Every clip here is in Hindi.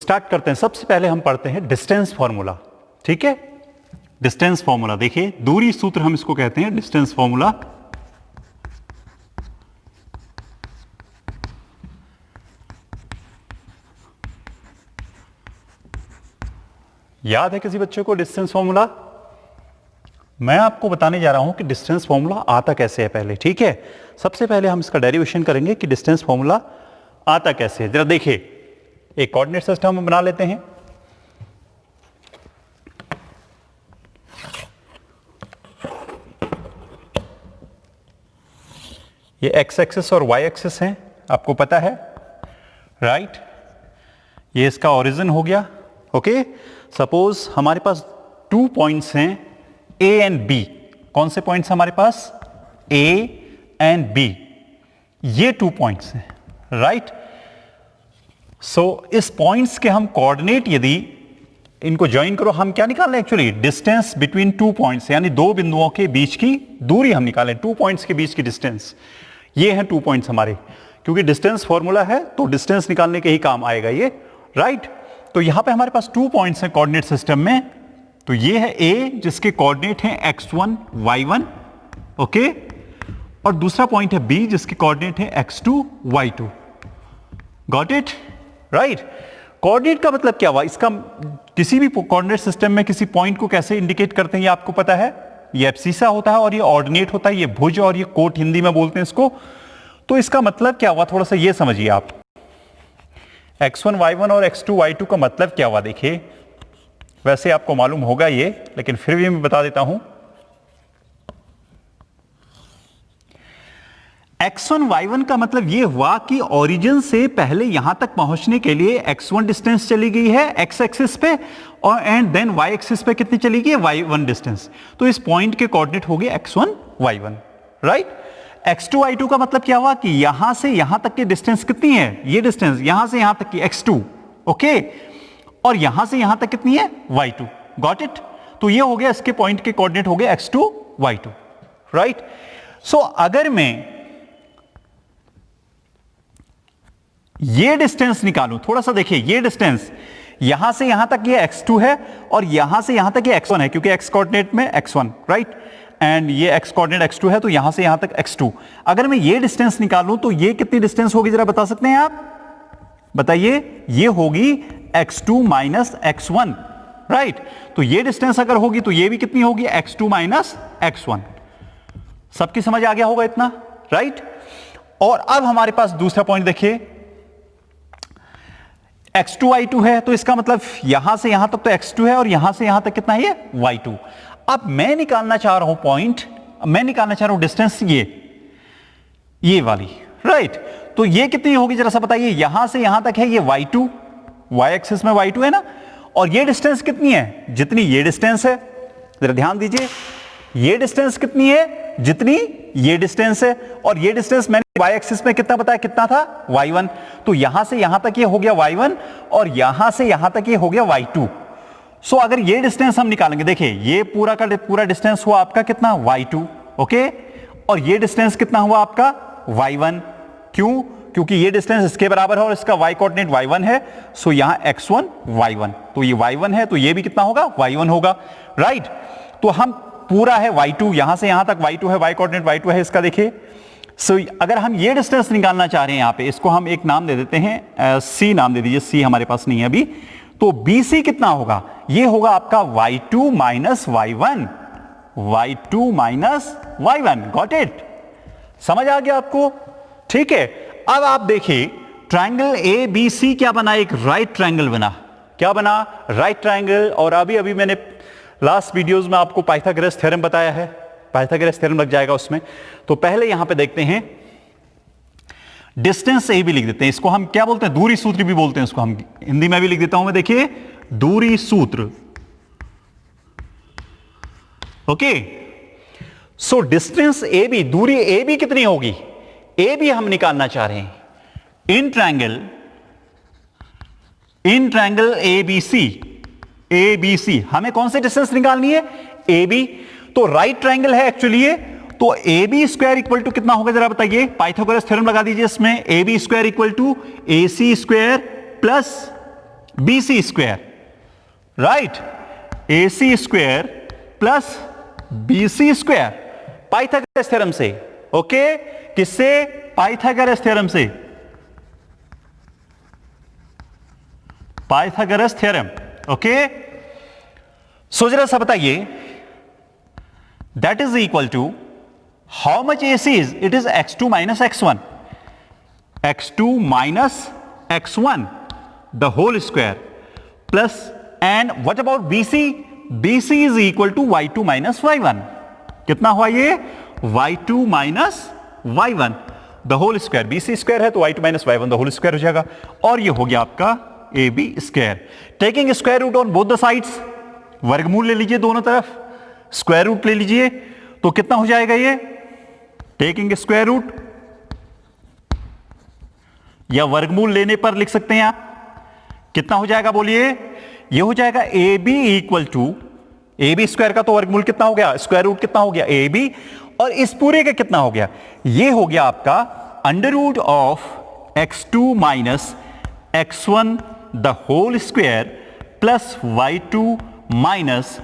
स्टार्ट करते हैं। सबसे पहले हम पढ़ते हैं डिस्टेंस फॉर्मूला। ठीक है, डिस्टेंस फॉर्मूला देखिए, दूरी सूत्र हम इसको कहते हैं, डिस्टेंस फॉर्मूला। याद है किसी बच्चे को डिस्टेंस फॉर्मूला? मैं आपको बताने जा रहा हूं कि डिस्टेंस फॉर्मूला आता कैसे है पहले। ठीक है, सबसे पहले हम इसका डेरिवेशन करेंगे कि डिस्टेंस फॉर्मूला आता कैसे है। जरा देखिए, एक कोऑर्डिनेट सिस्टम हम बना लेते हैं। ये एक्स एक्सिस और वाई एक्सिस है, आपको पता है, राइट। ये इसका ओरिजिन हो गया। ओके, सपोज हमारे पास 2 पॉइंट्स हैं ए एंड बी। कौन से पॉइंट्स हमारे पास? ए एंड बी। ये 2 पॉइंट्स हैं, राइट। सो इस पॉइंट्स के हम कोऑर्डिनेट यदि इनको ज्वाइन करो, हम क्या निकाल रहे हैं एक्चुअली? डिस्टेंस बिटवीन 2 पॉइंट्स, यानी 2 बिंदुओं के बीच की दूरी हम निकालें, 2 पॉइंट्स के बीच की डिस्टेंस। ये हैं 2 पॉइंट्स हमारे, क्योंकि डिस्टेंस फॉर्मूला है तो डिस्टेंस निकालने के ही काम आएगा ये, राइट। तो यहां पे हमारे पास 2 पॉइंट्स हैं कोऑर्डिनेट सिस्टम में। तो ये है ए जिसके कोऑर्डिनेट हैं x1 y1, ओके, और दूसरा पॉइंट है बी जिसके कोऑर्डिनेट है x2 y2। Got it, right. Coordinate का मतलब क्या हुआ? इसका किसी भी कोऑर्डिनेट सिस्टम में किसी पॉइंट को कैसे इंडिकेट करते हैं ये आपको पता है। ये एब्सिसा होता है और ये ऑर्डिनेट होता है, ये भुज और ये कोट हिंदी में बोलते हैं इसको। तो इसका मतलब क्या हुआ, थोड़ा सा ये समझिए आप। x1 y1 और x2 y2 का मतलब क्या हुआ? देखिए, वैसे आपको मालूम होगा ये, लेकिन फिर भी मैं बता देता हूं। x1 y1 का मतलब ये हुआ कि ओरिजिन से पहले यहां तक पहुंचने के लिए x1 डिस्टेंस चली गई है x एक्सिस पे, और एंड देन y एक्सिस पे कितनी चली गई है? y1 distance. तो इस पॉइंट के कोऑर्डिनेट हो गए x1 y1, right. x2 y2 का मतलब क्या हुआ कि यहां से यहां तक की डिस्टेंस कितनी है? ये डिस्टेंस यहां से यहां तक की x2, ओके, और यहां से यहां तक कितनी है? y2। Got it. तो ये हो गया, इसके पॉइंट के कोऑर्डिनेट हो गए x2 y2, राइट। सो अगर मैं ये डिस्टेंस निकालूं, थोड़ा सा देखिए, ये डिस्टेंस यहां से यहां तक ये x2 है और यहां से यहां तक ये x1 है, क्योंकि x कोऑर्डिनेट में x1, राइट, एंड ये x कोऑर्डिनेट x2 है, तो यहां से यहां तक x2। अगर मैं ये डिस्टेंस निकालूं तो ये कितनी डिस्टेंस होगी, जरा बता सकते हैं आप? बताइए। ये होगी x2 माइनस x1, राइट। तो ये डिस्टेंस अगर होगी तो ये भी कितनी होगी? x2 minus x1। सबकी समझ आ गया होगा इतना, राइट। और अब हमारे पास दूसरा पॉइंट देखिए, x2 y2 है, तो इसका मतलब यहां से यहां तक तो x2 है और यहां से यहां तक कितना है? ये y2। अब मैं निकालना चाह रहा हूं पॉइंट, मैं निकालना चाह रहा हूं डिस्टेंस ये वाली, राइट। तो ये कितनी होगी जरा सा बताइए? यहां से यहां तक है ये y2, y एक्सिस में y2 है ना, और ये डिस्टेंस कितनी है? जितनी ये डिस्टेंस है। जरा ध्यान दीजिए, ये डिस्टेंस कितनी है? जितनी ये डिस्टेंस है, और ये डिस्टेंस मैंने y एक्सिस में कितना बताया, कितना था? y1। तो यहां से यहां तक ये हो गया y1 और यहां से यहां तक ये हो गया y2। सो अगर ये डिस्टेंस हम निकालेंगे, देखिए ये पूरा का पूरा डिस्टेंस हुआ आपका कितना? y2, ओके, और ये डिस्टेंस कितना हुआ आपका? y1। क्यों? क्योंकि ये डिस्टेंस इसके बराबर है और इसका y कोऑर्डिनेट y1 है। सो यहां x1 y1, तो ये y1 है, तो ये भी कितना होगा? y1 होगा, राइट। तो हम पूरा है y2, यहां से यहां तक y2 है, y कोऑर्डिनेट y2 है इसका, देखिए। सो अगर हम ये डिस्टेंस निकालना चाह रहे हैं, यहां पे इसको हम एक नाम दे देते हैं, c नाम दे दीजिए, c हमारे पास नहीं है अभी। तो BC कितना होगा? ये होगा आपका y2 minus y1, y2 minus y1। Got it? समझ आ गया आपको? ठीक है। अब आप देखिए, ट्रायंगल ABC क्या बना? एक राइट ट्रायंगल बना। क्या बना? Right triangle. और अभी मैंने लास्ट वीडियोस में आपको पाइथागोरस थ्योरम बताया है, पाइथागोरस थ्योरम लग जाएगा उसमें। तो पहले यहां पे देखते हैं, डिस्टेंस ए भी लिख देते हैं, इसको हम क्या बोलते हैं? दूरी सूत्र भी बोलते हैं इसको, हम हिंदी में भी लिख देता हूं मैं, देखिए, दूरी सूत्र, okay. So distance A B, दूरी ए बी कितनी होगी? ए बी हम निकालना चाह रहे हैं इन ट्रायंगल ए बी सी। हमें कौन सी डिस्टेंस निकालनी है? A B. तो राइट ट्रायंगल है एक्चुअली ये, तो A B square equal to कितना होगा जरा बताइए? पाइथागोरस थ्योरम लगा दीजिए इसमें, A B square equal to A C square plus BC square, right, AC square plus BC square Pythagoras theorem से। ओके, किससे? पाइथागोरस थ्योरम से, पाइथागोरस थ्योरम। ओके, सो जरा सा बताइए, that is equal to how much AC is? It is x2 minus x1, x2 minus x1 the whole square plus, and what about BC? BC is equal to y2 minus y1। कितना हुआ ये? y2 minus y1 the whole square. BC square है तो y2 minus y1 the whole square हो जाएगा, और ये हो गया आपका AB square. Taking square root on both the sides, वर्गमूल ले लीजिए दोनों तरफ, स्क्वायर रूट ले लीजिए, तो कितना हो जाएगा ये? टेकिंग स्क्वायर रूट या वर्गमूल लेने पर लिख सकते हैं आप, कितना हो जाएगा बोलिए? ये हो जाएगा AB equal to, AB square का तो वर्गमूल कितना हो गया? स्क्वायर रूट कितना हो गया? AB, और इस पूरे का कितना हो गया? ये हो गया आपका under root of x2 minus x1 the whole square plus y2 minus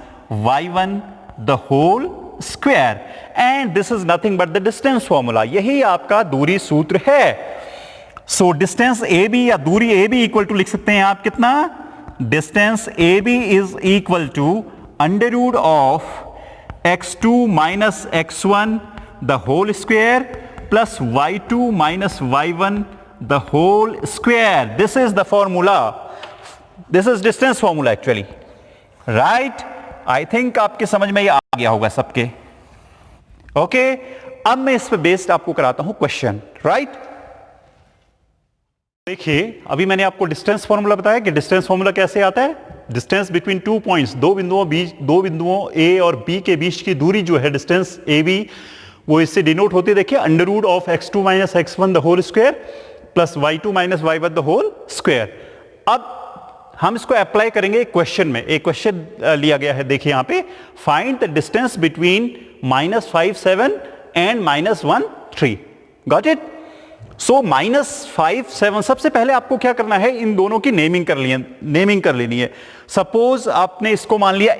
y1 the whole square, and this is nothing but the distance formula. यही आपका दूरी सूत्र है। सो डिस्टेंस AB या दूरी AB इक्वल टू लिख सकते हैं आप कितना? Distance AB is equal to under root of x2 minus x1 the whole square plus y2 minus y1 the whole square. This is the formula, this is distance formula actually, right. I think आपके समझ में ये आ गया होगा सबके। ओके, अब मैं इस पे बेस्ड आपको कराता हूं क्वेश्चन, राइट। देखिए, अभी मैंने आपको डिस्टेंस फॉर्मूला बताया कि डिस्टेंस फॉर्मूला कैसे आता है। डिस्टेंस बिटवीन टू पॉइंट्स, दो बिंदुओं A और B के बीच की दूरी जो है डिस्टेंस AB, वो इससे डिनोट होती है, देखिए, under root of x2 minus x1 the whole square plus y2 minus y1 the whole square. अब हम इसको अप्लाई करेंगे एक क्वेश्चन में। एक क्वेश्चन लिया गया है, देखिए यहां पे, find the distance between -5 and -1 3। Got it? So -5 7, सबसे पहले आपको क्या करना है, इन दोनों की नेमिंग कर लेनी है। सपोज आपने इसको मान लिया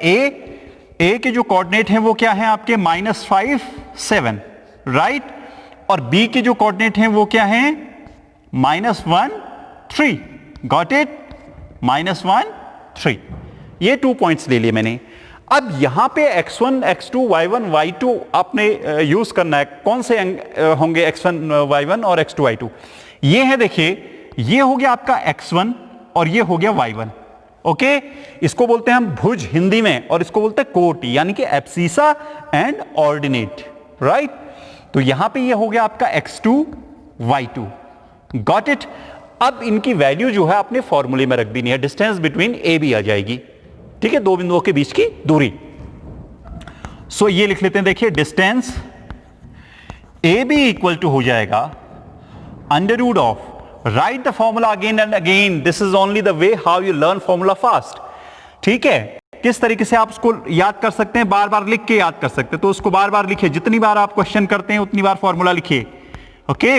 A के जो कोऑर्डिनेट हैं वो क्या है आपके? -5 7, राइट, और B के जो कोऑर्डिनेट हैं वो क्या हैं? -1 3। Got it? -1 3, ये 2 पॉइंट्स ले लिए मैंने। अब यहां पे x1 x2 y1 y2 आपने यूज करना है। कौन से होंगे x1 y1 और x2 y2? ये है, देखिए, ये हो गया आपका x1 और ये हो गया y1। ओके, इसको बोलते हैं हम भुज हिंदी में, और इसको बोलते हैं कोटि, यानी कि एब्सिसा एंड ऑर्डिनेट, राइट। तो यहां पे ये हो गया आपका x2 y2। Got it? अब इनकी वैल्यू जो है आपने फॉर्मूले में रख देनी है, डिस्टेंस बिटवीन AB आ जाएगी, ठीक है, दो बिंदुओं के बीच की दूरी। सो ये लिख लेते हैं, देखिए, डिस्टेंस AB इक्वल टू हो जाएगा under root of, right the formula again and again, this is only the way how you learn formula fast, ठीक है। किस तरीके से आप उसको याद कर सकते हैं? बार बार लिख के याद कर सकते हैं, तो उसको बार बार लिखिए, जितनी बार आप क्वेश्चन करते हैं उतनी बार फॉर्मूला लिखिए। ओके,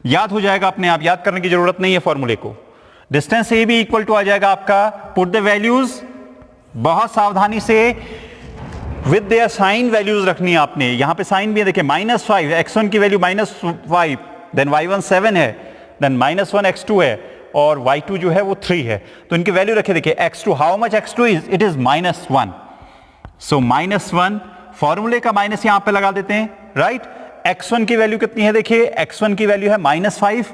याद हो जाएगा अपने आप, याद करने की जरूरत नहीं है फॉर्मूले को। डिस्टेंस AB इक्वल टू आ जाएगा आपका, पुट द वैल्यूज, बहुत सावधानी से विद देयर साइन वैल्यूज रखनी है आपने। यहां पे साइन भी है, देखिए, -5 x1 की वैल्यू -5, देन y1 7 है, देन -1 x2 है, और y2 जो है वो 3 है। तो इनकी वैल्यू रखे, देखिए, x2, how much x2 is? It is -1। सो -1, फॉर्मूले का माइनस यहां पे लगा देते हैं, राइट। x1 की वैल्यू कितनी है? देखिए, x1 की वैल्यू है -5,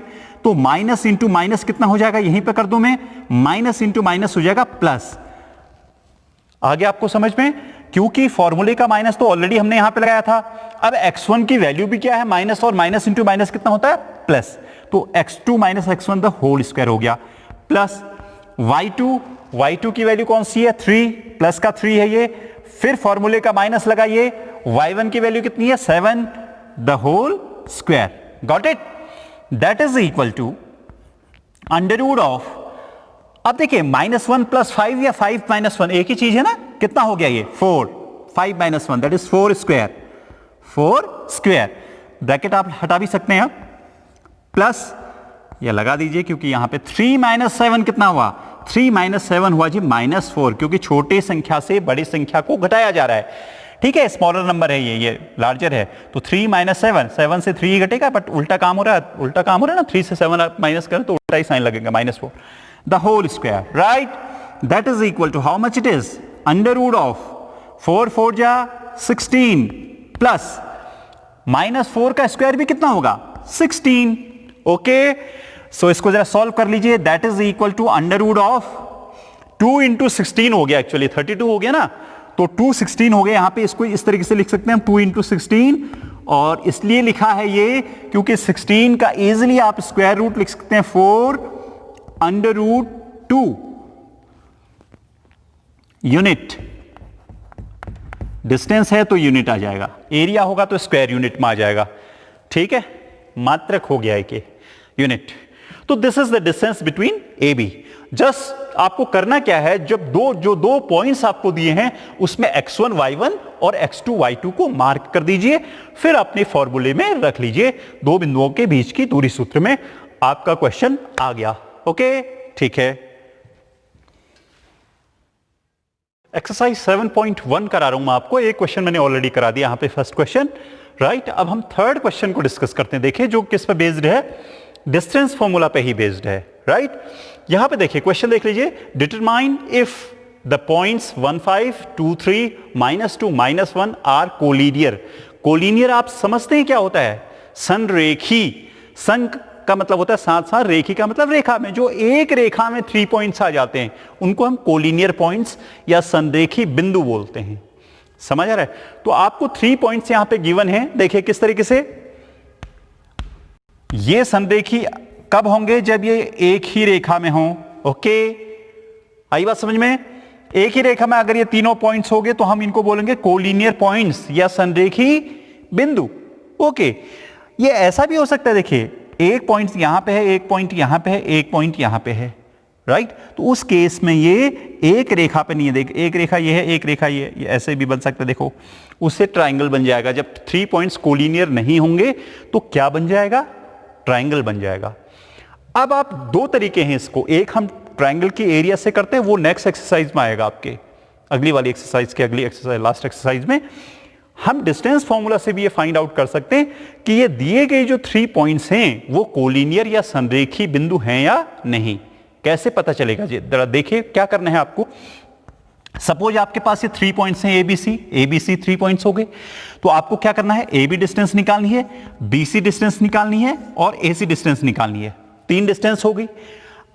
तो माइनस इंटू माइनस कितना हो जाएगा? यहीं पे कर दूं मैं, माइनस इंटू माइनस हो जाएगा प्लस। आगे आपको समझ में, क्योंकि फॉर्मूले का माइनस तो ऑलरेडी हमने यहां पे लगाया था। अब x1 की वैल्यू भी क्या है? माइनस, और माइनस इंटू माइनस कितना होता है? प्लस। तो x2 minus x1 the whole square हो गया, प्लस y2 की वैल्यू कौन सी है? 3, प्लस का 3 है ये, फिर फॉर्मूले का माइनस लगाइए, y1 की वैल्यू कितनी है? 7 the whole square. Got it? That is equal to under root of, अब देखिए, -1 + 5 या 5 - 1 एक ही चीज है ना, कितना हो गया ये? 4, 5 - 1 that is 4 square, 4 square, bracket आप हटा भी सकते हैं, प्लस या लगा दीजिए, क्योंकि यहां पे 3 माइनस 7 कितना हुआ, 3 माइनस 7 हुआ जी -4, क्योंकि छोटे संख्या से बड़ी संख्या को घटाया जा रहा है, ठीक है, स्मॉलर नंबर है ये लार्जर है, तो 3 माइनस 7 से 3 घटेगा, बट उल्टा काम हो रहा है, ना, 3 से 7 माइनस करें तो उल्टा ही साइन लगेगा, -4 the whole square, right, that is equal to how much it is, under root of 4 4 जा 16 प्लस -4 का स्क्वायर भी कितना होगा 16, ओके, सो इसको जरा सॉल्व कर लीजिए, that is equal to under root of 2 into 16 हो गया, एक्चुअली 32 हो गया ना, तो 2 16 हो गया, यहां पे इसको इस तरीके से लिख सकते हैं हम 2 इंटू 16, और इसलिए लिखा है ये क्योंकि 16 का इजिली आप स्क्वायर रूट लिख सकते हैं 4 अंडर रूट 2 यूनिट, डिस्टेंस है तो यूनिट आ जाएगा, एरिया होगा तो स्क्वायर यूनिट में आ जाएगा, ठीक है, मात्रक हो गया एक यूनिट। तो this is the distance between A B. Just आपको करना क्या है, जब दो पॉइंट्स आपको दिए हैं उसमें x1 y1 और x2 y2 को मार्क कर दीजिए, फिर अपने फॉर्मूले में रख लीजिए, दो बिंदुओं के बीच की दूरी सूत्र में आपका क्वेश्चन आ गया, ओके, ठीक है। एक्सरसाइज 7.1 करा रहा हूं मैं आपको, एक क्वेश्चन मैंने ऑलरेडी करा दिया यहां पे, फर्स्ट क्वेश्चन, राइट। अब हम थर्ड क्वेश्चन को डिस्कस करते हैं, देखिए जो किस पे बेस्ड है, डिस्टेंस फॉर्मूला पे ही बेस्ड है, राइट। यहां पे देखिए क्वेश्चन देख लीजिए, determine if the points 1 5 2 3 -2 -1 are collinear. Collinear आप समझते हैं क्या होता है, संरेखी, सन का मतलब होता है साथ साथ, रेखी का मतलब रेखा में, जो एक रेखा में 3 पॉइंट्स आ जाते हैं उनको हम कोलिनियर पॉइंट्स या संरेखी बिंदु बोलते हैं, समझ आ रहा है। तो आपको 3 पॉइंट्स यहां पे गिवन है, देखिए किस तरीके से, ये संरेखी कब होंगे, जब ये एक ही रेखा में हो, ओके, आई बात समझ में, एक ही रेखा में अगर ये तीनों पॉइंट्स होंगे तो हम इनको बोलेंगे कोलिनियर पॉइंट्स या संरेखी बिंदु, ओके। ये ऐसा भी हो सकता है, देखिए एक पॉइंट यहां पे है, एक पॉइंट यहां पे है, एक पॉइंट यहां पे है, राइट, तो उस केस में ये एक रेखा पे नहीं है, देख एक रेखा ये है, एक रेखा ये ऐसे भी बन सकता है, देखो उससे ट्राइंगल बन जाएगा। जब 3 पॉइंट्स कोलिनियर नहीं होंगे तो क्या बन जाएगा, ट्राइंगल बन जाएगा। अब आप दो तरीके हैं इसको, एक हम ट्राइंगल की एरिया से करते हैं, वो नेक्स्ट एक्सरसाइज में आएगा आपके, अगली वाली एक्सरसाइज की अगली एक्सरसाइज, लास्ट एक्सरसाइज में हम डिस्टेंस फॉर्मूला से भी ये फाइंड आउट कर सकते हैं कि ये दिए गए जो 3 पॉइंट्स हैं वो कोलिनियर या संरेखी बिंदु हैं या नहीं। कैसे पता चलेगा जी, जरा देखिए क्या करना है आपको। सपोज आपके पास ये 3 पॉइंट्स हैं, एबीसी 3 पॉइंट्स हो गए, तो आपको क्या करना है, ए बी डिस्टेंस निकालनी है, बीसी डिस्टेंस निकालनी है और एसी डिस्टेंस निकालनी है, 3 डिस्टेंस हो गई।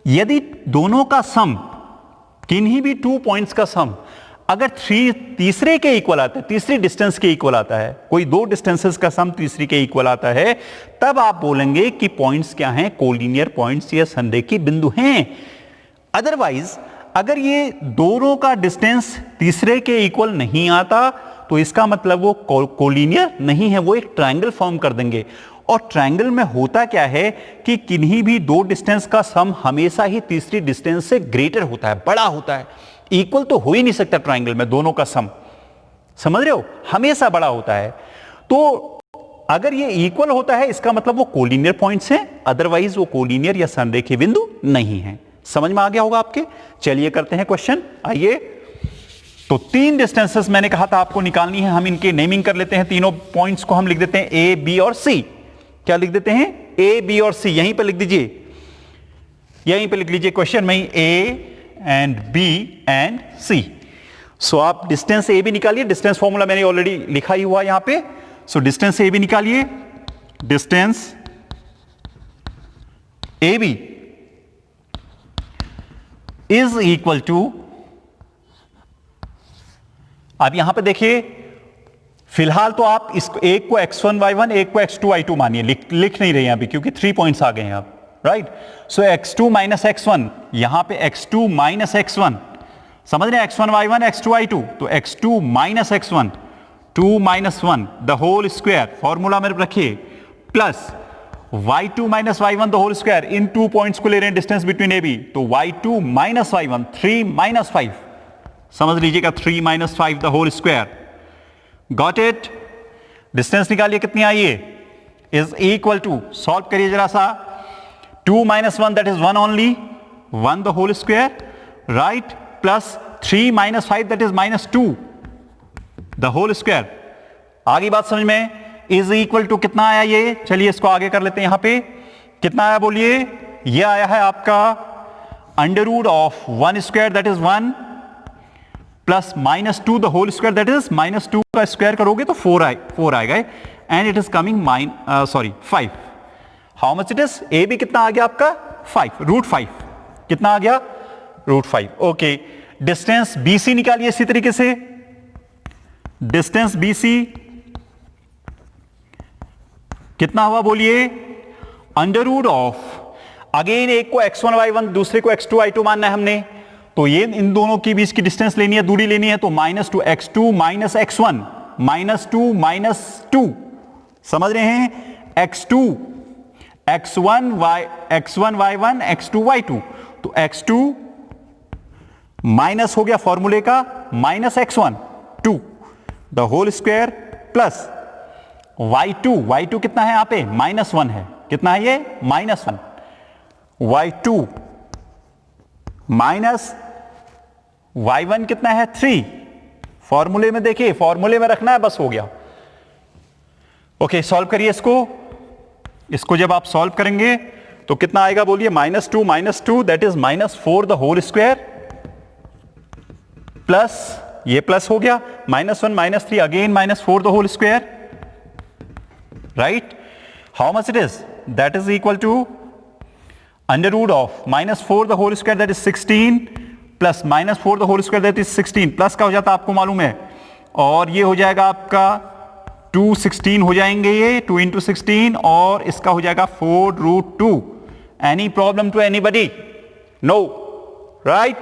यदि दोनों का सम, किन्हीं भी 2 पॉइंट्स का सम अगर तीसरे के इक्वल आता है, तीसरी डिस्टेंस के इक्वल आता है, कोई 2 डिस्टेंसेस का सम तीसरी के इक्वल आता है, तब आप बोलेंगे कि पॉइंट्स क्या हैं, कोलिनियर पॉइंट्स या संरेखी बिंदु हैं। अदरवाइज अगर ये दोनों का डिस्टेंस तीसरे के इक्वल नहीं आता तो इसका मतलब वो कोलिनियर नहीं है, वो एक ट्रायंगल फॉर्म कर देंगे। और ट्रायंगल में होता क्या है कि किन्हीं भी 2 डिस्टेंस का सम हमेशा ही तीसरी डिस्टेंस से ग्रेटर होता है, बड़ा होता है। इक्वल तो हो ही नहीं सकता ट्रायंगल में दोनों का सम, समझ रहे हो, हमेशा बड़ा होता है। तो अगर ये इक्वल होता है इसका मतलब वो कोलिनियर पॉइंट्स हैं, अदरवाइज वो कोलिनियर या संरेखी बिंदु नहीं है। समझ में आ गया होगा आपके। चलिए करते हैं क्वेश्चन, आइए। तो 3 डिस्टेंसेस मैंने कहा था आपको निकालनी है, हम इनके नेमिंग कर लेते हैं। तीनों पॉइंट्स को हम लिख देते हैं ए बी और सी। क्या लिख देते हैं, ए बी और सी, यहीं पर लिख दीजिए, यहीं पर लिख लीजिए क्वेश्चन में, A and B and C. So आप डिस्टेंस ए बी निकालिए, डिस्टेंस फॉर्मूला मैंने ऑलरेडी लिखा ही हुआ यहां पे। सो डिस्टेंस ए बी निकालिए, distance A B is equal to, अब यहां पे देखिए फिलहाल तो आप इसको एक को x1 y1 एक को x2 y2 मानिए, लिख नहीं रहे हैं अभी क्योंकि 3 पॉइंट्स आ गए हैं आप, राइट। सो x2 माइनस x1, यहां पे x2 माइनस x1, समझ रहे हैं, x1 y1 x2 y2, तो x2 minus x1, 2 minus 1 the whole square, formula में रखिए, plus y2 minus y1 the whole square. इन 2 पॉइंट्स को ले रहे हैं डिस्टेंस बिटवीन ए बी, तो y2 माइनस y1 3 माइनस 5, समझ लीजिएगा 3 minus 5 the whole square. Got it. Distance निकालिए कितनी आई है, इज इक्वल टू, सॉल्व करिए जरा सा, 2 minus 1 that is 1 only, 1 the whole square, right, plus 3 minus 5 that is minus 2 the whole square. आगे बात समझ में, इज इक्वल टू कितना आया ये, चलिए इसको आगे कर लेते हैं. यहां पे कितना आया बोलिए, ये आया है आपका under root of 1 square that is 1 plus minus 2 the whole square that is minus 2 का स्क्वायर करोगे तो 4 आएगा, and it is coming 5. How much it is, A B कितना आ गया आपका 5, रूट 5 कितना आ गया, रूट 5. ओके, डिस्टेंस बीसी निकालिए इसी तरीके से. डिस्टेंस बीसी कितना हुआ बोलिए, अंडर रूट ऑफ, अगेन एक को x1 y1 दूसरे को x2 y2 मानना है हमने, तो ये इन दोनों के बीच की डिस्टेंस लेनी है, दूरी लेनी है, तो -2 x2 माइनस x1, -2 माइनस 2, समझ रहे हैं, x2 x1 y1 x2 y2, तो x2 माइनस हो गया फॉर्मूले का minus x1 2 the whole square plus y2 कितना है यहां पे, -1 है, कितना है ये, -1, y2 माइनस y1 कितना है 3, फॉर्मूले में देखिए, फॉर्मूले में रखना है, बस हो गया. ओके, सॉल्व करिए इसको जब आप सॉल्व करेंगे तो कितना आएगा बोलिए, -2 that is -4 the whole square plus, ये प्लस हो गया, -1 -3 again -4 the whole square, right. How much it is, that is equal to under root of -4 the whole square that is 16 plus -4 the whole square that is 16, plus का हो जाता है आपको मालूम है, और ये हो जाएगा आपका 216 हो जाएंगे, ये 2 into 16, और इसका हो जाएगा 4√2. Any problem to anybody, no, right.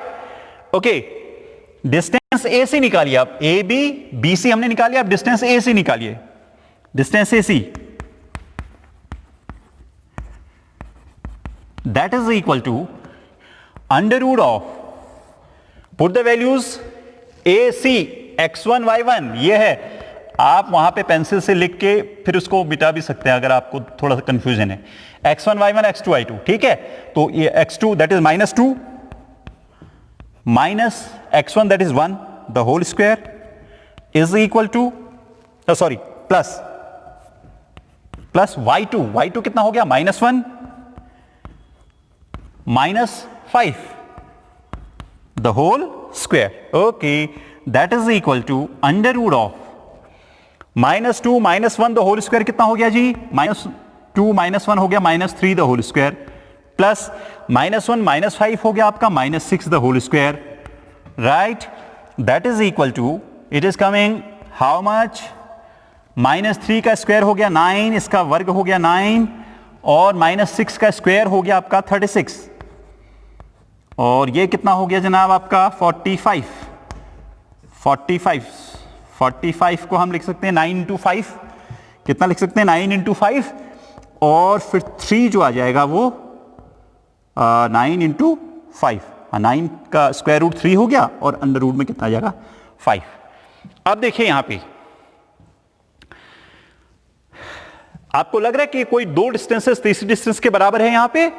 Okay, distance A C निकालिए आप, ए बी बी सी हमने निकालिए, आप डिस्टेंस ए सी निकालिए, distance A C that is equal to under root of, put the values A C x1 y1, ये है, आप वहां पे पेंसिल से लिख के फिर उसको मिटा भी सकते हैं अगर आपको थोड़ा सा कंफ्यूजन है, x1 y1 x2 y2, ठीक है. तो ये x2 that is -2 minus x1 that is 1 the whole square is equal to, sorry plus y2 कितना हो गया, -1 -5 the whole square. Okay, that is equal to under root of -2 -1 the whole square कितना हो गया जी, -2 -1 हो गया -3 द होल स्क्वायर, प्लस -1 -5 हो गया आपका -6 the whole square, right. That is equal to, it is coming how much, -3 का स्क्वायर हो गया 9, इसका वर्ग हो गया 9, और -6 का स्क्वायर हो गया आपका 36, और ये कितना हो गया जनाब आपका 45 को हम लिख सकते हैं 9 into 5, कितना लिख सकते हैं 9 into 5, और फिर 3 जो आ जाएगा वो 9 into 5, 9 का स्क्वायर रूट 3 हो गया, और अंडर रूट में कितना आ जाएगा 5. अब देखिए यहां पे आपको लग रहा है कि कोई दो डिस्टेंसेस तीसरी डिस्टेंस के बराबर है, यहां पे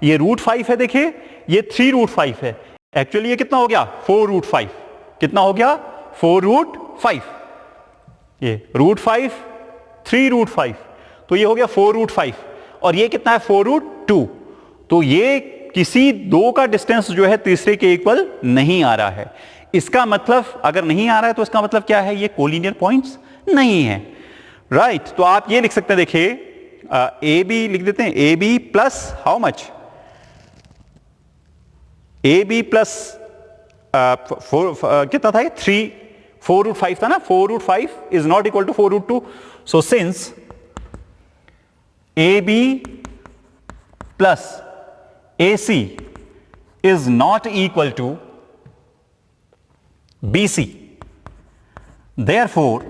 ये √5 है, देखिए ये 3√5 है, एक्चुअली ये कितना हो गया 4√5, कितना हो गया 4√5, ये √5 3√5, तो ये हो गया 4√5, और ये कितना है 4√2. तो ये किसी दो का डिस्टेंस जो है तीसरे के इक्वल नहीं आ रहा है. इसका मतलब अगर नहीं आ रहा है तो इसका मतलब क्या है, ये कोलिनियर पॉइंट्स नहीं है, राइट. तो आप ये लिख सकते हैं, देखिए ए बी लिख देते हैं, A B plus how much, A B plus कितना था ये 4√5 था ना, 4√5 is not equal to 4√2. So since A B plus A C is not equal to B C, therefore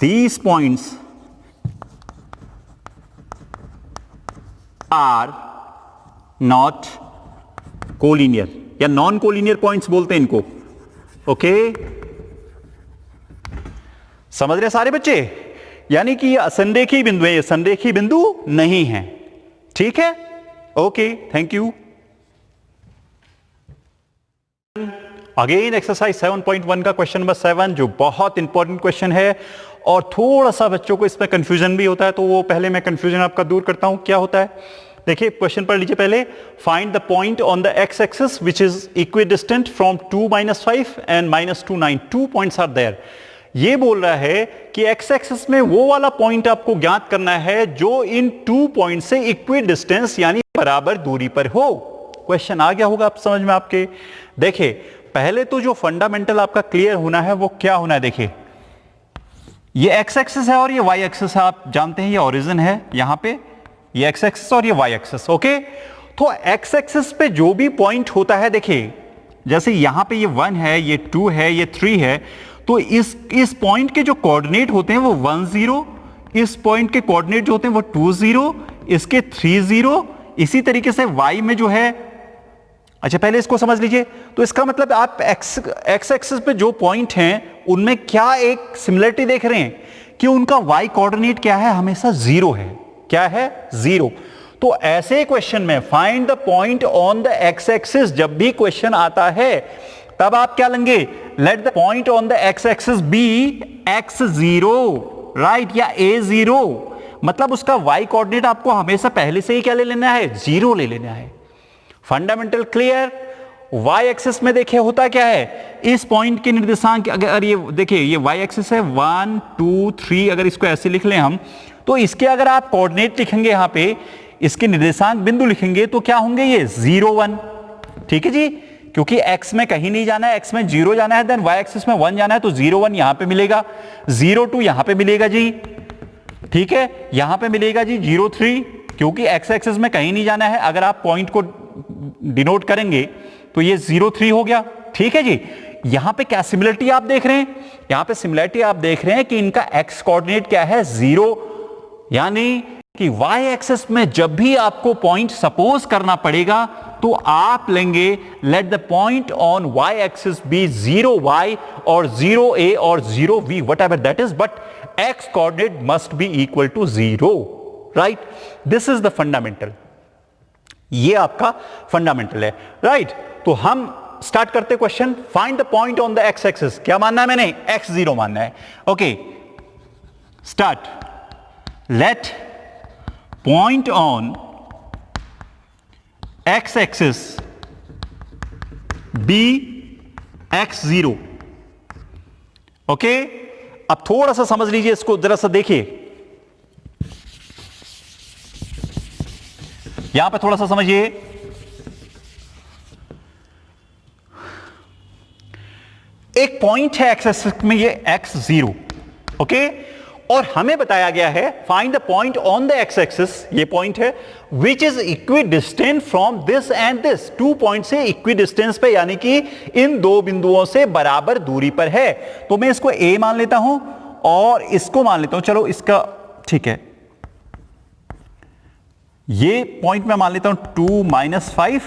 these points are not collinear, या नॉन कोलिनियर पॉइंट्स बोलते हैं इनको. ओके, समझ रहे सारे बच्चे, यानी कि ये असंरेखी बिंदु है, ये संरेखी बिंदु नहीं है. ठीक है, okay, thank you. Again exercise 7.1 का क्वेश्चन नंबर 7 जो बहुत इंपॉर्टेंट क्वेश्चन है और थोड़ा सा बच्चों को इसमें कंफ्यूजन भी होता है, तो वो पहले मैं कंफ्यूजन आपका दूर करता हूं। क्या होता है, देखिए क्वेश्चन पढ़ लीजिए पहले। Find the point on the X axis which is equidistant from 2 - 5 and -2 9। 2 points are there. ये बोल रहा है कि एक्स एक्सिस में वो वाला पॉइंट आपको ज्ञात करना है जो इन 2 पॉइंट से इक्विडिस्टेंस यानी बराबर दूरी पर हो। क्वेश्चन आ गया होगा आप समझ में आपके। देखिए पहले तो जो फंडामेंटल आपका क्लियर होना है वो क्या होना है, देखिए ये एक्स एक्सिस है और ये वाई एक्सिस है, आप जानते हैं ये ओरिजिन है यहां पे, ये एक्स एक्सिस और ये वाई एक्सिस। ओके, तो एक्स एक्सिस पे जो भी पॉइंट होता है, देखिए जैसे यहां पे ये 1 है, ये 2 है, ये 3 है, तो इस पॉइंट के जो कोऑर्डिनेट होते हैं वो 1 0, इस पॉइंट के कोऑर्डिनेट जो होते हैं वो 2 0, इसके 3 0, इसी तरीके से वाई में जो है, अच्छा पहले इसको समझ लीजिए। तो इसका मतलब आप एक्स एक्सिस पे जो पॉइंट हैं उनमें क्या एक सिमिलरिटी देख रहे हैं कि उनका वाई कोऑर्डिनेट क्या है, हमेशा 0 है। क्या है, 0। तो ऐसे क्वेश्चन में find the point on the X axis, जब भी क्वेश्चन आता है तब आप क्या लेंगे, let the point on the X axis be x0, right, या a0। मतलब उसका वाई कोऑर्डिनेट आपको हमेशा पहले से ही क्या ले लेना है, 0 ले लेना है। Fundamental clear. वाई एक्सिस में देखिए होता क्या है, इस पॉइंट के निर्देशांक, अगर ये देखिए ये वाई एक्सिस है 1 2 3, अगर इसको ऐसे लिख लें हम, तो इसके अगर आप कोऑर्डिनेट लिखेंगे यहां पे, इसके निर्देशांक बिंदु लिखेंगे तो क्या होंगे, ये 0 1। ठीक है जी, क्योंकि x में कहीं नहीं जाना है, x में 0 जाना है, देन y एक्सिस में 1 जाना है, तो 0 1 यहां पे मिलेगा, 0 2 यहां पे मिलेगा जी। ठीक है, यहां पे मिलेगा जी 0 3, क्योंकि x एक्सिस में कहीं नहीं जाना है। अगर आप पॉइंट को डिनोट करेंगे तो ये 0 3 हो गया। ठीक है जी, यहां पे क्या सिमिलरिटी आप देख रहे हैं, यहां पे सिमिलरिटी आप देख रहे हैं कि इनका x कोऑर्डिनेट क्या है, 0, यानी कि y एक्सिस में जब भी आपको पॉइंट सपोज करना पड़ेगा तो आप लेंगे let the point on y axis be 0y और 0a और 0v, whatever that is, but x coordinate must be equal to 0, right? This is the fundamental. ये आपका फंडामेंटल है, राइट? तो हम स्टार्ट करते क्वेश्चन। Find the point on the X axis, क्या मानना है मैंने, x0 मानना है। Okay, start. Let point on X axis be x0। Okay, अब थोड़ा सा समझ लीजिए इसको, जरा सा देखिए यहां पे, थोड़ा सा समझिए। एक पॉइंट है एक्स एक्सिस में, ये x0, ओके, और हमें बताया गया है find the point on the X axis, ये पॉइंट है विच is equidistant from this and this. 2 point से इक्विडिस्टेंस पे, यानी कि इन 2 बिंदुओं से बराबर दूरी पर है। तो मैं इसको a मान लेता हूं और इसको मान लेता हूं, चलो इसका, ठीक है, ये पॉइंट में मान लेता हूं 2 - 5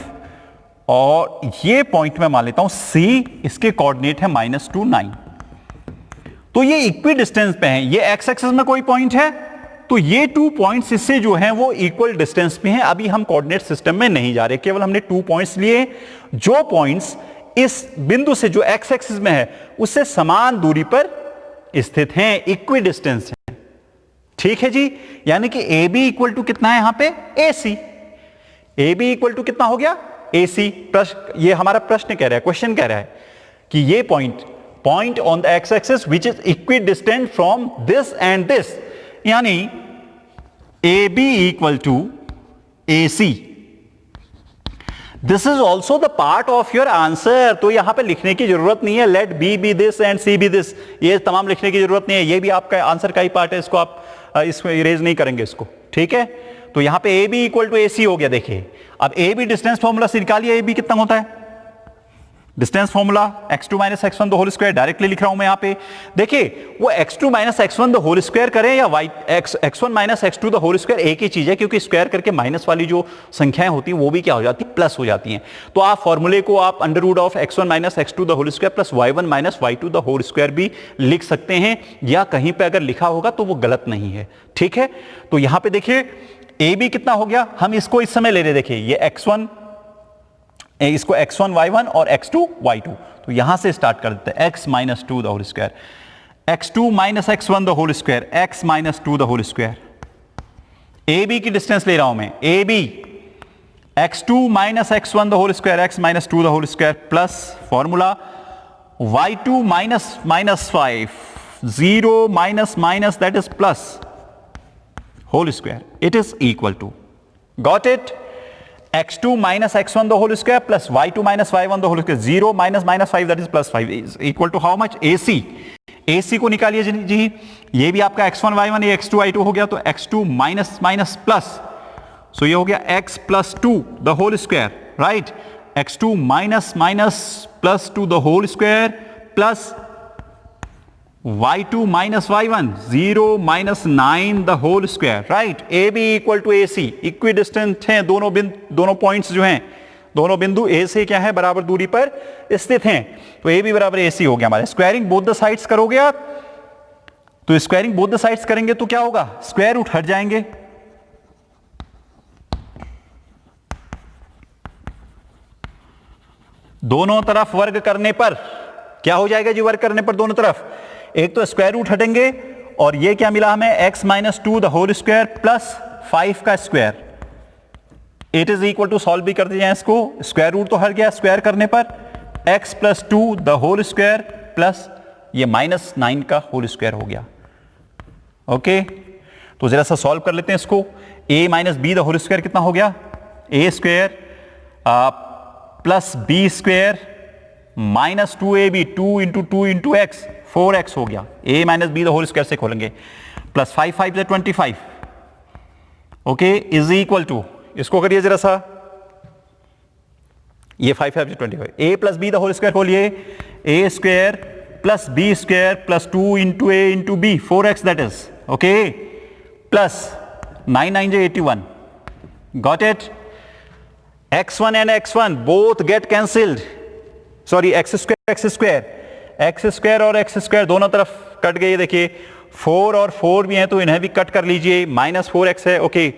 और ये पॉइंट में मान लेता हूं C, इसके कोऑर्डिनेट है -2 9। तो ये इक्वी डिस्टेंस पे हैं। ये एक्स एक्सिस में कोई पॉइंट है तो ये 2 पॉइंट्स इससे जो हैं वो इक्वल डिस्टेंस पे हैं। अभी हम कोऑर्डिनेट सिस्टम में नहीं जा रहे, केवल हमने 2 पॉइंट्स लिए जो पॉइंट्स इस बिंदु से जो एक्स एक्सिस में है उससे समान दूरी पर स्थित हैं, इक्वी डिस्टेंस है। ठीक है जी, यानी कि ए बी इक्वल टू कितना है यहां पे, ए सी। ए बी इक्वल टू कितना हो गया, ए सी। प्रश्न, ये हमारा प्रश्न कह रहा है, क्वेश्चन कह रहा है कि ये point on the X axis which is equidistant from this and this, यानी A B equal to A C. This is also the part of your answer. तो यहां पे लिखने की जरूरत नहीं है let B B this and C B this, ये तमाम लिखने की जरूरत नहीं है, ये भी आपका आंसर का ही पार्ट है, इसको आप इसको इरेज नहीं करेंगे इसको। ठीक है, तो यहां पे ए बी इक्वल टू ए सी हो गया। देखिए अब ए बी डिस्टेंस फॉर्मूला से निकालिए, ए बी कितना होता है, distance formula x2 - x1 the whole square, directly लिख रहा हूं मैं यहां पे। देखिए वो x2 - x1 the whole square करें या x1 - x2 the whole square एक ही चीज है, क्योंकि स्क्वायर करके माइनस वाली जो संख्याएं होती हैं वो भी क्या हो जाती है, प्लस हो जाती हैं। तो आप फॉर्मूले को आप √(x1 - x2 the whole square plus y1 - y2 the whole square भी लिख सकते हैं, या कहीं पे अगर लिखा होगा तो वो गलत नहीं है। ठीक है, तो यहां पे देखिए ए बी कितना हो गया, हम इसको इस समय ले रहे, देखिए ये x1, इसको x1 y1 और x2 y2, तो यहां से स्टार्ट कर देते हैं, x minus two the whole square, x2 minus x1 the whole square, x minus two the whole square. A B की डिस्टेंस ले रहा हूं मैं, A B x2 minus x1 the whole square, x minus two the whole square plus formula y2 minus minus 5, 0 minus minus that is plus whole square, it is equal to, got it, x2 minus x1 the whole square plus y2 minus y1 the whole square, 0 minus minus 5 that is plus 5 is equal to how much, AC, AC को निकालिए जी, ये भी आपका x1 y1 ये x2 y2 हो गया, तो x2 minus minus plus, so ये हो गया x plus 2 the whole square, right, x2 minus minus plus 2 the whole square plus y2 minus y1, 0 minus 9 the whole square, right, AB equal to AC, equidistant हैं दोनों पॉइंट्स जो हैं, दोनों बिंदु A से क्या है, बराबर दूरी पर स्थित हैं, तो AB बराबर AC हो गया हमारे। स्क्वायरिंग बोथ द साइड्स करोगे आप, तो स्क्वायरिंग बोथ द साइड्स करेंगे तो क्या होगा, स्क्वायर रूट हट जाएंगे, दोनों तरफ वर्ग करने पर क्या हो जाएगा जी, वर्ग करने पर दोनों तरफ, एक तो स्क्वायर रूट हटेंगे और ये क्या मिला हमें, x minus two the whole square plus 5 का square, it is equal to, solve भी कर दिया इसको, स्क्वायर रूट तो हट गया, स्क्वायर करने पर x plus 2 the whole square plus ये माइनस 9 का होल स्क्वायर हो गया। ओके, तो जरा सा सॉल्व कर लेते हैं इसको, a minus B the whole square कितना हो गया, a square plus B square minus 2ab, 2 into 2 into X, 4x हो गया, a minus B the whole square से खोलेंगे, प्लस 5 5 से 25, ओके, इज इक्वल टू, इसको करिए जरा सा, ये 5 5 से 25, a plus B the whole square खोलिए, a square plus B square plus 2 into a into B, 4x that is, okay, plus 9 9 से 81, got it, x1 and x1 both get cancelled, sorry x square और x स्क्वायर दोनों तरफ कट गए, देखिए 4 और 4 भी हैं तो इन्हें भी कट कर लीजिए, माइनस 4x है, ओके,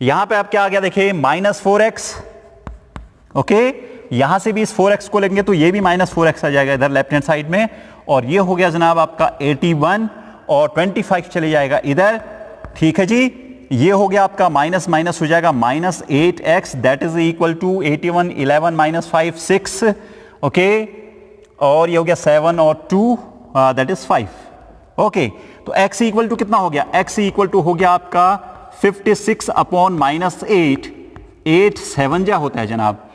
यहां पे आप क्या आ गया, देखिए माइनस 4x, ओके, यहां से भी इस 4x को लेंगे तो ये भी माइनस 4x आ जाएगा इधर लेफ्ट हैंड साइड में, और ये हो गया जनाब आपका 81 और 25 चले जाएगा इधर, ठीक है जी, ये हो गया आपका माइनस माइनस हो जाएगा minus 8x that is equal to 81, 11 minus 5 6, okay, और ये हो गया 7 और 2 दैट इज 5, ओके, तो x इक्वल टू कितना हो गया, x इक्वल टू हो गया आपका 56 अपॉन माइनस 8, 8 7 जा होता है जनाब,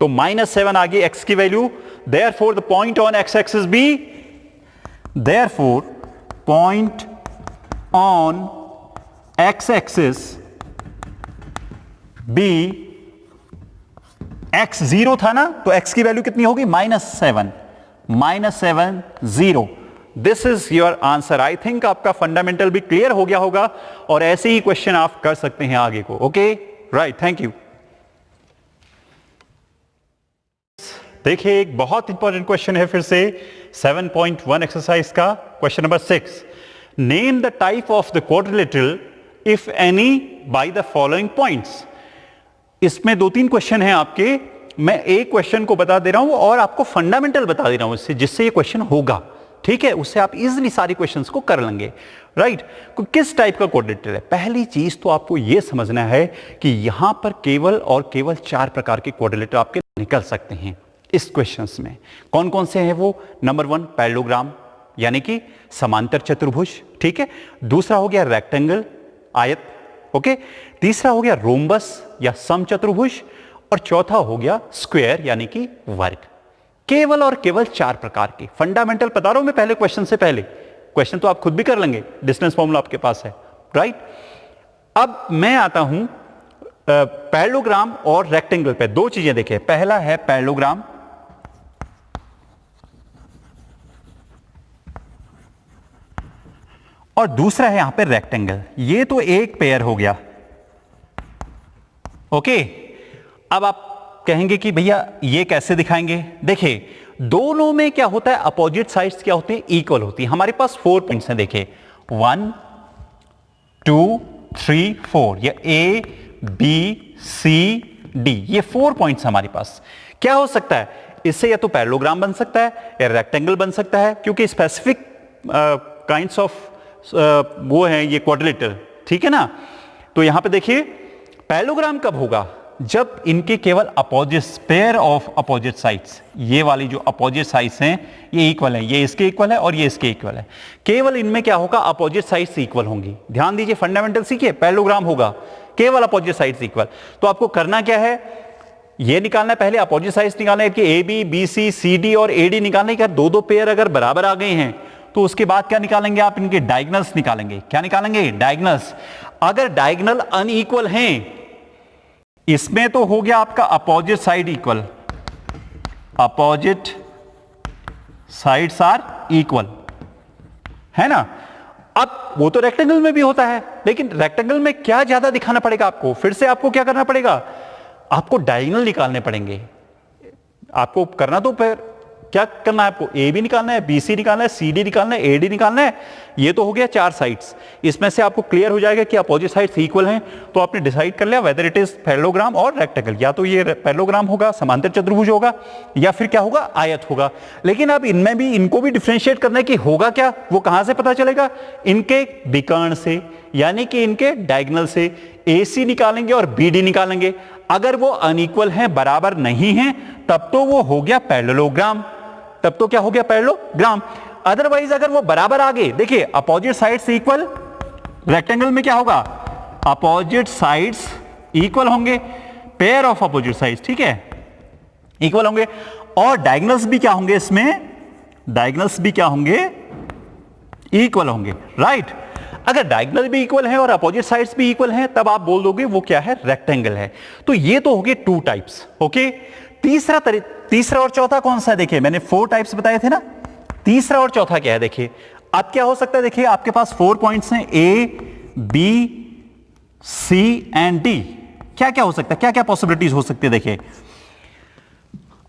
तो माइनस 7 आ गई x की value, therefore the point on x axis be, therefore point on x axis be, x 0 था ना, तो x की वैल्यू कितनी होगी, -7, -7 0, this is your answer. I think आपका फंडामेंटल भी क्लियर हो गया होगा और ऐसे ही क्वेश्चन आप कर सकते हैं आगे को, ओके, राइट, थैंक यू। देखिए एक बहुत इंपॉर्टेंट क्वेश्चन है फिर से 7.1 एक्सरसाइज का, question number 6, name the type of the quadrilateral if any by the following points. इसमें 2-3 क्वेश्चन हैं आपके, मैं एक क्वेश्चन को बता दे रहा हूं और आपको फंडामेंटल बता दे रहा हूं इससे, जिससे ये क्वेश्चन होगा, ठीक है, उससे आप इजीली सारी क्वेश्चंस को कर लेंगे, राइट। किस टाइप का क्वाड्रिलेटरल है, पहली चीज तो आपको यह समझना है कि यहां पर केवल और केवल 4 प्रकार के क्वाड्रिलेटरल आपके निकल सकते हैं इस क्वेश्चंस में। कौन कौन से हैं वो, नंबर 1 पैरेललोग्राम यानी कि समांतर चतुर्भुज, ठीक है, दूसरा हो गया रेक्टेंगल आयत, ओके, तीसरा हो गया रोम्बस या समचतुर्भुज, और चौथा हो गया स्क्वायर यानी कि वर्ग। केवल और केवल 4 प्रकार के फंडामेंटल बता रहा हूं मैं पहले क्वेश्चन से पहले, क्वेश्चन तो आप खुद भी कर लेंगे, डिस्टेंस फॉर्मूला आपके पास है, राइट। अब मैं आता हूं पैरेललोग्राम और रेक्टेंगल पे। 2 चीजें देखिए, पहला है पैरेललोग्राम और दूसरा है यहां पे रेक्टेंगल। ये तो एक पेयर हो गया, ओके। अब आप कहेंगे कि भैया ये कैसे दिखाएंगे, देखिए दोनों में क्या होता है, अपोजिट साइड्स क्या होते हैं, इक्वल होती है। हमारे पास 4 पॉइंट्स हैं, देखिए 1 2 3 4, ये A B C D, ये 4 पॉइंट्स हमारे पास। क्या हो सकता है इससे? या तो पैरेललोग्राम बन सकता है या रेक्टेंगल बन सकता है, क्योंकि स्पेसिफिक काइंड्स ऑफ वो है ये क्वाड्रिलेटरल, ठीक है ना। तो यहां पे देखिए पैरेललोग्राम कब होगा? जब इनके केवल opposite, pair of opposite sides, ये वाली जो अपोजिट साइड्स हैं ये इक्वल है, ये इसके इक्वल है और ये इसके इक्वल है। केवल इनमें क्या होगा? अपोजिट साइड्स इक्वल होंगी। ध्यान दीजिए, फंडामेंटल सीखिए, पैरेललोग्राम होगा केवल अपोजिट साइड्स इक्वल। तो आपको करना क्या है? ये निकालना है पहले, अपोजिट साइड्स निकालना है कि A B, B C, C D और ए डी निकालने का। दो दो पेयर अगर बराबर आ गए हैं तो उसके बाद क्या निकालेंगे आप? इनके डायगोनल्स निकालेंगे। क्या निकालेंगे? डायगोनल्स। अगर डायगोनल अनइक्वल हैं, इसमें तो हो गया आपका opposite side equal, opposite sides are equal, है ना। अब वो तो रेक्टेंगल में भी होता है, लेकिन रेक्टेंगल में क्या ज्यादा दिखाना पड़ेगा आपको? फिर से आपको क्या करना पड़ेगा? आपको डायगोनल निकालने पड़ेंगे। आपको करना तो फिर क्या करना है? आपको ए बी निकालना है, बी सी निकालना है, सी डी निकालना है, ए डी निकालना है। ये तो हो गया 4 साइड्स। इसमें से आपको क्लियर हो जाएगा कि अपोजिट साइड्स इक्वल हैं, तो आपने डिसाइड कर लिया वेदर इट इज पैरेललोग्राम और रेक्टेंगल। या तो ये पैरेललोग्राम होगा, समांतर चतुर्भुज होगा, या फिर क्या होगा? आयत होगा। लेकिन अब इनमें भी इनको भी डिफरेंशिएट करना है कि होगा क्या, वो कहां से पता चलेगा? इनके विकर्ण से, यानी कि इनके डायगोनल से। ए सी निकालेंगे और बी डी निकालेंगे। अगर वो अनइक्वल हैं, बराबर नहीं हैं, तब तो वो हो गया पैरेललोग्राम, तब तो क्या हो गया? पैरेललोग्राम। अदरवाइज अगर वो बराबर आ गए, देखिए अपोजिट साइड्स इक्वल, रेक्टेंगल में क्या होगा? अपोजिट साइड्स इक्वल होंगे, पेयर ऑफ अपोजिट साइड्स, ठीक है, इक्वल होंगे। और डायगोनल्स भी क्या होंगे? इसमें डायगोनल्स भी क्या होंगे? इक्वल होंगे, राइट। अगर डायगोनल भी इक्वल है और अपोजिट साइड्स भी इक्वल हैं, तब आप बोल दोगे वो क्या है? रेक्टेंगल है। तो ये तो हो गए 2 टाइप्स, ओके। तीसरा और चौथा कौन सा है? देखिए मैंने 4 टाइप्स बताए थे ना, तीसरा और चौथा क्या है? देखिए अब क्या हो सकता है? देखिए आपके पास 4 पॉइंट्स हैं, A B C and D. क्या क्या हो सकता है? क्या क्या पॉसिबिलिटीज हो सकती है? देखिए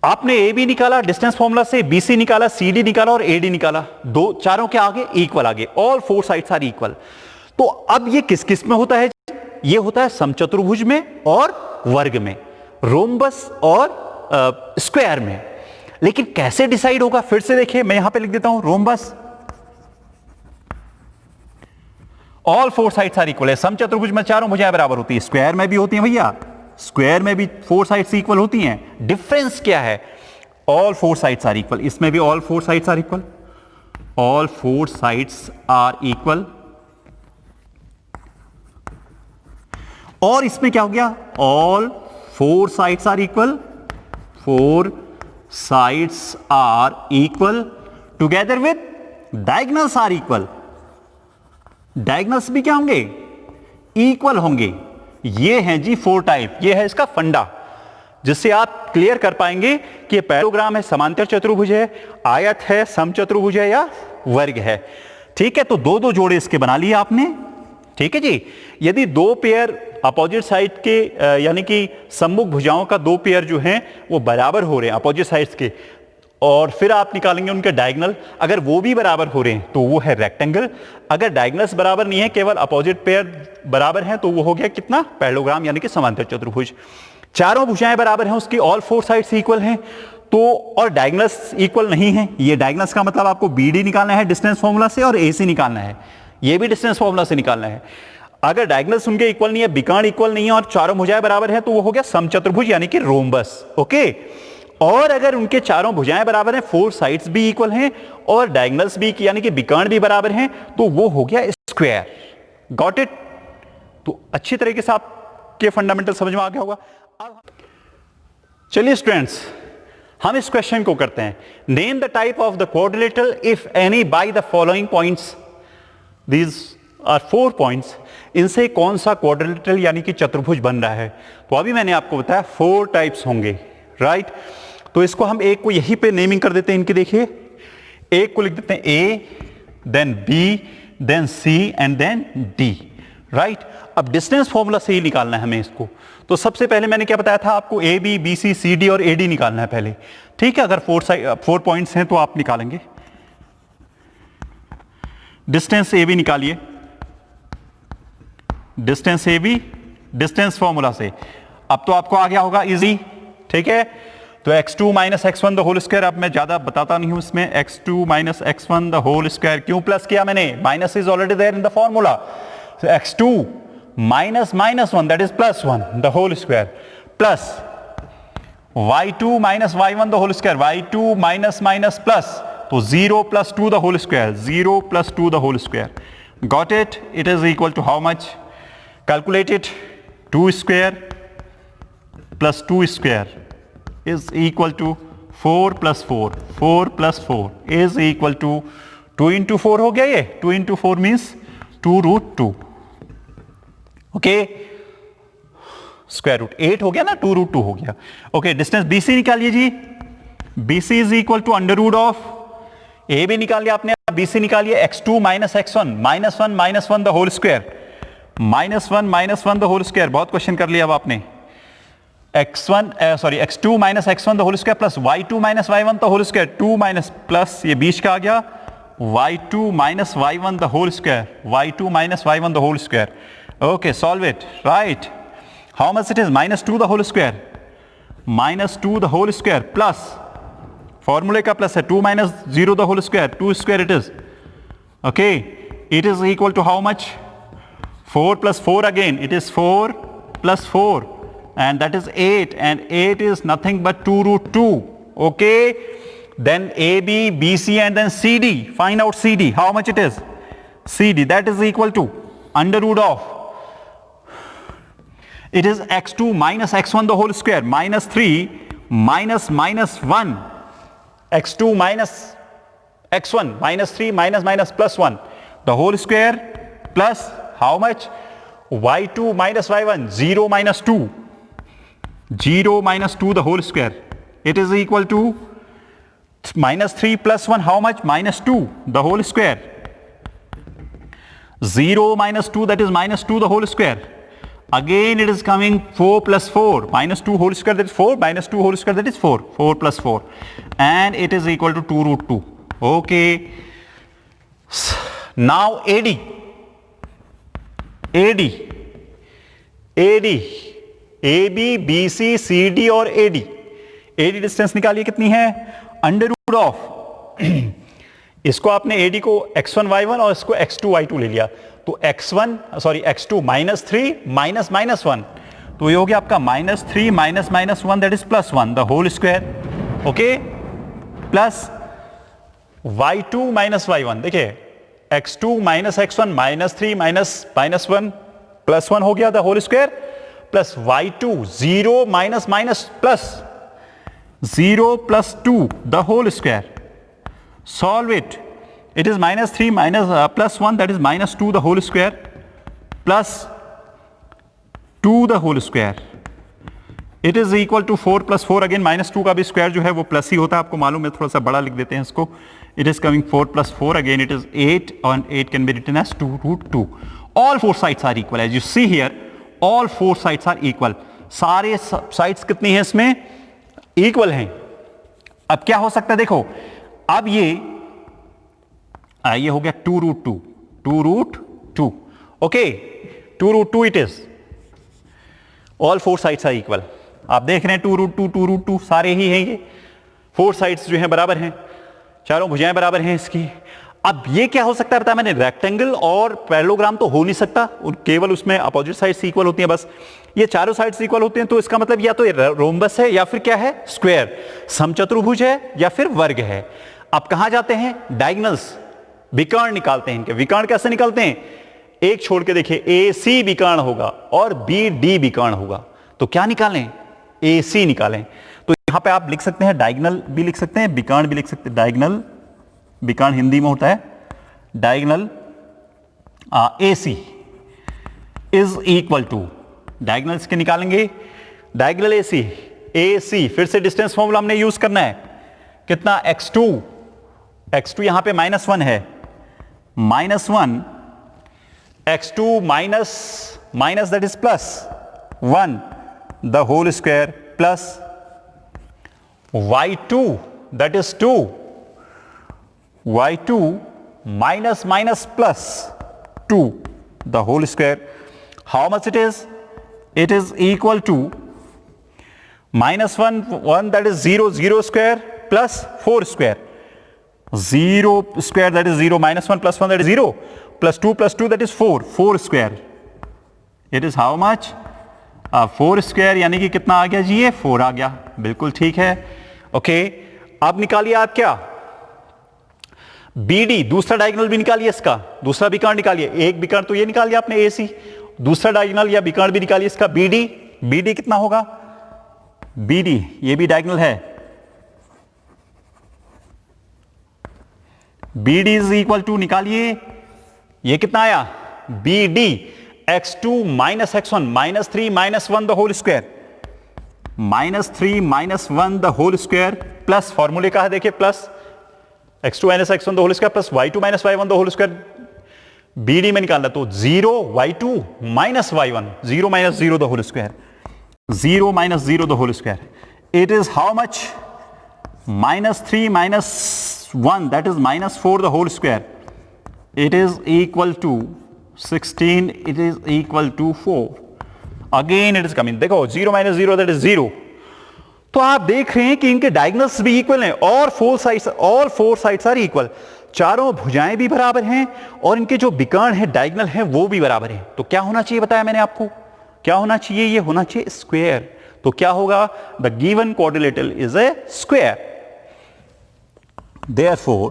आपने ए बी निकाला डिस्टेंस फॉर्मूला से, बी सी निकाला, सी डी निकाला और ए डी निकाला। दो चारों के आगे इक्वल आगे, ऑल 4 साइड्स आर इक्वल। तो अब ये किस किस में होता है? ये होता है समचतुर्भुज में और वर्ग में, रोम्बस और स्क्वायर में। लेकिन कैसे डिसाइड होगा? फिर से देखिए मैं यहां पे लिख देता हूं, rhombus all 4 sides are equal है। समचतुर्भुज में चारों भुजाएं बराबर होती है, स्क्वायर में भी होती हैं भैया, स्क्वायर में भी 4 साइड्स इक्वल होती हैं। डिफरेंस क्या है? All 4 sides are equal. इसमें भी all 4 sides are equal, all 4 sides are equal. और इसमें क्या हो गया? All 4 sides are equal, 4 sides are equal together with diagonals are equal. Diagonals भी क्या होंगे? इक्वल होंगे। ये है जी 4 टाइप, ये है इसका फंडा, जिससे आप क्लियर कर पाएंगे कि ये पैरेललोग्राम है, समांतर चतुर्भुज है, आयत है, समचतुर्भुज है या वर्ग है। ठीक है, तो 2-2 जोड़े इसके बना लिए आपने। ठीक है जी। यदि 2 पेयर अपोजिट साइड के यानी कि सम्मुख भुजाओं का 2 पेयर जो हैं वो बराबर हो रहे हैं अपोजिट साइड्स के, और फिर आप निकालेंगे उनके डायगोनल, अगर वो भी बराबर हो रहे हैं तो वो है रेक्टेंगल। अगर डायगोनल्स बराबर नहीं है, केवल अपोजिट पेयर बराबर हैं, तो वो हो गया कितना? पैरेललोग्राम यानी कि समांतर चतुर्भुज। चारों भुजाएं बराबर हैं उसकी, ऑल 4 साइड्स इक्वल हैं, तो और डायगोनल्स इक्वल नहीं है। ये डायगोनल्स का मतलब आपको बीडी निकालना है डिस्टेंस फॉर्मूला से, और एसी निकालना है, ये भी डिस्टेंस फॉर्मूला से निकालना है। अगर डायगोनल्स उनके इक्वल नहीं है, विकर्ण इक्वल नहीं है और चारों भुजाएं बराबर हैं, तो वो हो गया समचतुर्भुज यानी कि रोम्बस। ओके। और अगर उनके चारों भुजाएं बराबर हैं, 4 साइड्स भी इक्वल हैं और डायगोनल्स भी यानी कि विकर्ण भी बराबर हैं, तो वो हो गया स्क्वायर। Got it? तो अच्छी तरीके से आपके फंडामेंटल समझ में आ गया होगा। चलिए स्टूडेंट्स, हम इस क्वेश्चन को करते हैं। Name the type of the quadrilateral if any by the following points. These are 4 points. इनसे कौन सा क्वाड्रिलेटरल यानी कि चतुर्भुज बन रहा है? तो अभी मैंने आपको बताया 4 टाइप्स होंगे, राइट। तो इसको हम एक को यहीं पे नेमिंग कर देते हैं इनकी। देखिए एक को लिख देते हैं A, then B, then C and then D, right. अब डिस्टेंस फॉर्मूला से ही निकालना है हमें इसको। तो सबसे पहले मैंने क्या बताया था आपको? A B, B C, C D और ए डी निकालना है पहले। ठीक है, अगर 4 पॉइंट्स हैं तो आप निकालेंगे। डिस्टेंस ए बी निकालिए, distance A B distance formula से। अब तो आपको आ गया होगा इजी, ठीक है। तो x2 minus x1 the whole square, अब मैं ज्यादा बताता नहीं हूं इसमें, x2 minus x1 the whole square, क्यों प्लस किया मैंने, minus is already there in the formula, x2 minus minus 1 that is plus 1 the whole square, plus y2 minus y1 the whole square, y2 minus minus plus, तो 0 plus 2 the whole square, 0 plus 2 the whole square, got it, it is equal to how much, calculate it, 2 square plus 2 square is equal to 4 plus 4, 4 plus 4 is equal to 2 into 4 हो गया ये, 2 into 4 means 2 root 2, okay, square root 8 हो गया ना, 2 root 2 हो गया, ओके। डिस्टेंस BC निकालिए जी, BC is equal to under root of, A भी निकाल लिया आपने, BC निकालिए, x2 minus x1 minus one the whole square, minus one the whole square, बहुत क्वेश्चन कर लिया अब आपने, x2 minus x1 the whole square plus y2 minus y1 the whole square, 2 minus plus ये बीच का आ गया, y2 minus y1 the whole square, y2 minus y1 the whole square, okay, solve it, right, how much it is, minus 2 the whole square, minus 2 the whole square plus फॉर्मूले का प्लस है, 2 माइनस 0 the whole square, 2 square it is, okay, it is equal to how much, 4 plus 4 again, it is 4 plus 4 and that is 8, and 8 is nothing but 2 root 2, okay. Then AB, BC and then CD, find out CD, how much it is, CD, that is equal to under root of, it is x2 minus x1 the whole square, minus 3 minus minus 1, x2 minus x1 minus 3 minus plus 1 the whole square plus how much, y2 minus y1, 0 minus 2, 0 minus 2 the whole square, it is equal to minus 3 plus 1, how much, minus 2 the whole square, 0 minus 2 that is minus 2 the whole square, again it is coming 4 plus 4, minus 2 whole square that is 4, minus 2 whole square that is 4, 4 plus 4, and it is equal to 2 root 2, okay. Now AD, AB, BC, CD और AD डिस्टेंस निकालिए कितनी है, अंडर रूट ऑफ, इसको आपने AD को x1 y1 और इसको x2 y2 ले लिया, तो x2 माइनस 3 माइनस माइनस 1, तो ये हो गया आपका minus 3 minus minus 1 that is plus 1 the whole square, okay, plus y2 minus y1, देखिए x2 minus x1 minus 3 minus minus 1 plus 1 हो गया the whole square, plus y2 0 minus minus plus 0 plus 2 the whole square, solve it, it is minus 3 minus plus 1 that is minus 2 the whole square plus 2 the whole square, it is equal to 4 plus 4, again minus 2 का भी स्क्वायर जो है वो प्लस ही होता है, आपको मालूम है, थोड़ा सा बड़ा लिख देते हैं इसको, it is coming 4 plus 4, again it is 8 and 8 can be written as 2 root 2. All four sides are equal, as you see here, all four sides are equal. सारे sides कितनी हैं इसमें, equal हैं. अब क्या हो सकता है देखो, अब ये हो गया 2 root 2, 2 root 2, okay, 2 root 2 it is. All four sides are equal. आप देख रहे हैं 2 root 2, 2 root 2 सारे ही हैं, ये 4 sides जो हैं बराबर हैं, चारों भुजाएं बराबर हैं इसकी. अब ये क्या हो सकता है बताया मैंने, रेक्टेंगल और पैरेललोग्राम तो हो नहीं सकता, केवल उसमें अपोजिट साइड्स इक्वल होती हैं बस. ये चारों साइड्स इक्वल होते हैं, तो इसका मतलब या तो रोम्बस है या फिर क्या है, स्क्वायर, समचतुर्भुज है या फिर वर्ग है. अब कहां जाते हैं, डायगोनल्स, विकर्ण निकालते हैं. इनके विकर्ण कैसे निकालते हैं, एक छोड़ के देखिए, ए सी विकर्ण होगा और बी डी विकर्ण होगा, तो क्या निकालें, ए सी निकालें. तो यहां पे आप लिख सकते हैं, डायगोनल भी लिख सकते हैं, विकर्ण भी लिख सकते हैं. डायगोनल, विकर्ण हिंदी में होता है diagonal, A C is equal to, diagonals के निकालेंगे, डायगोनल ए सी, फिर से डिस्टेंस फॉर्मूला हमने यूज करना है, कितना, x2 यहां पे -1 है, -1 x2 minus that is +1 the whole square plus y2 that is 2, y2 minus plus 2 the whole square. How much it is equal to -1 that is 0 0 square plus 4 square, 0 square that is 0, -1 + 1 that is 0, +2 that is 4 square, it is how much 4 square, यानी कि कितना आ गया जी, ये 4 आ गया, बिल्कुल ठीक है। ओके, अब निकालिए आप क्या, BD, दूसरा डायगोनल भी निकालिए, इसका दूसरा विकर्ण निकालिए, एक विकर्ण तो ये निकाल दिया आपने AC, दूसरा डायगोनल या विकर्ण भी निकालिए इसका BD कितना होगा, BD ये भी डायगोनल है, BD इज इक्वल टू, निकालिए ये कितना आया, BD x2 - x1 -3 - 1 the whole square, -3 - 1 the whole square plus फॉर्मूले का है देखिए, plus x2 - x1 the whole square plus y2 - y1 the whole square, BD में निकालना तो 0 y2 - y1, 0 - 0 the whole square, 0 - 0 the whole square, it is how much, -3 - 1 that is -4 the whole square, it is equal to 16, it is equal to 4, again it is coming, देखो 0 - 0 दैट इज 0, तो आप देख रहे हैं कि इनके डायगोनल्स भी इक्वल हैं और all four sides are equal, चारों भुजाएं भी बराबर हैं और इनके जो विकर्ण हैं डायगोनल हैं वो भी बराबर हैं, तो क्या होना चाहिए बताया मैंने आपको, क्या होना चाहिए, ये होना चाहिए स्क्वायर, तो क्या होगा, the given quadrilateral is a square, therefore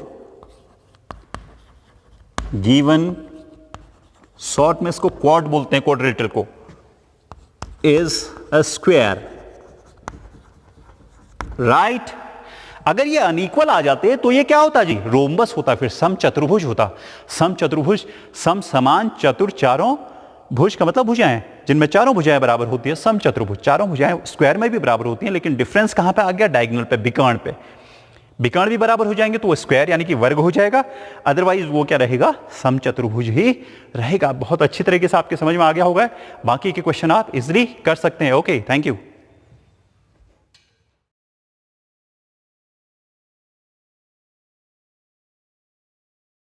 given, short में इसको क्वाड बोलते हैं क्वाड्रिलेटरल को, इज अ स्क्वायर, राइट। अगर ये अनइक्वल आ जाते तो ये क्या होता जी, रोम्बस होता, फिर सम चतुर्भुज होता, सम चतुर्भुज, सम समान चतुर चारों भुज का मतलब भुजाएं जिनमें चारों भुजाएं बराबर होती है, सम चतुर्भुज, चारों भुजाएं स्क्वायर में भी बराबर होती हैं, लेकिन डिफरेंस कहां पे आ गया, डायगोनल पे, विकर्ण पे, विकर्ण भी बराबर हो जाएंगे तो वो स्क्वायर यानी कि वर्ग हो जाएगा, अदरवाइज वो क्या रहेगा, सम चतुर्भुज ही रहेगा। बहुत अच्छी तरीके से आपके समझ में आ गया होगा, बाकी के क्वेश्चन आप इजिली कर सकते हैं। Okay, thank you.